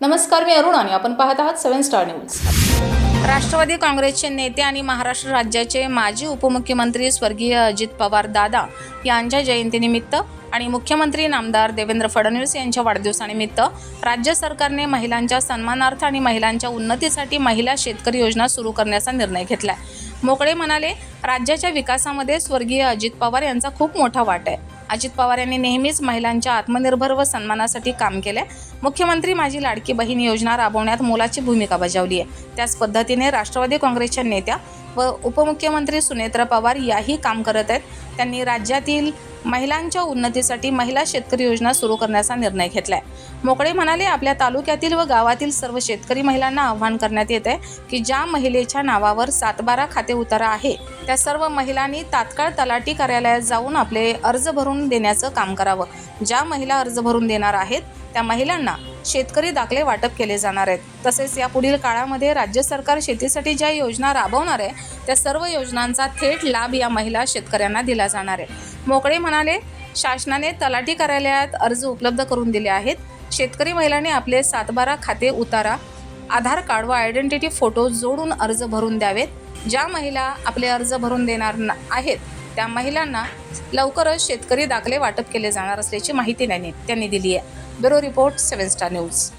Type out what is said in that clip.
नमस्कार, मी अरुण आणि आपण पाहत आहात 7 स्टार न्यूज। राष्ट्रवादी काँग्रेसचे नेते आणि महाराष्ट्र राज्याचे माजी उपमुख्यमंत्री स्वर्गीय अजित पवार दादा यांच्या जयंतीनिमित्त आणि मुख्यमंत्री नामदार देवेंद्र फडणवीस यांच्या वाढदिवसानिमित्त राज्य सरकारने महिलांच्या सन्मानार्थ आणि महिलांच्या उन्नतीसाठी महिला शेतकरी योजना सुरू करण्याचा निर्णय घेतला। मोकळे म्हणाले, राज्याच्या विकासामध्ये स्वर्गीय अजित पवार यांचा खूप मोठा वाटा आहे। अजित पवार यांनी नेहमीच महिलांच्या आत्मनिर्भर व सन्मानासाठी काम केले। मुख्यमंत्री माझी लाडकी बहीण योजना राबवण्यात मोलाची भूमिका बजावली आहे। त्याच पद्धतीने राष्ट्रवादी काँग्रेसच्या नेत्या व उपमुख्यमंत्री सुनेत्रा पवार याही काम करत आहेत। त्यांनी राज्यातील महिलांच्या उन्नतीसाठी महिला शेतकरी योजना सुरू करण्याचा निर्णय घेतलाय। मोकळे म्हणाले, आपल्या तालुक्यातील व गावातील सर्व शेतकरी महिलांना आवाहन करण्यात येत आहे की ज्या महिलेच्या नावावर 7/12 खाते उतारा आहे त्या सर्व महिलांनी तात्काळ तलाठी कार्यालयात जाऊन आपले अर्ज भरून देण्याचं काम करावं। ज्या महिला अर्ज भरून देणार आहेत त्या महिलांना शेतकरी दाखले वाटप केले जाणार आहेत। तसेच यापुढील काळामध्ये राज्य सरकार शेतीसाठी ज्या योजना राबवणार आहे त्या सर्व योजनांचा थेट लाभ या महिला शेतकऱ्यांना दिला जाणार आहे। मोकळे म्हणाले, शासनाने तलाठी कार्यालयात अर्ज उपलब्ध करून दिले आहेत। शेतकरी महिलांनी आपले 7/12 खाते उतारा, आधार कार्ड व आयडेंटिटी फोटो जोडून अर्ज भरून द्यावेत। ज्या महिला आपले अर्ज भरून देणार आहेत त्या महिलांना लवकरच शेतकरी दाखले वाटप केले जाणार असल्याची माहिती त्यांनी दिली आहे। Bureau report 7 star news.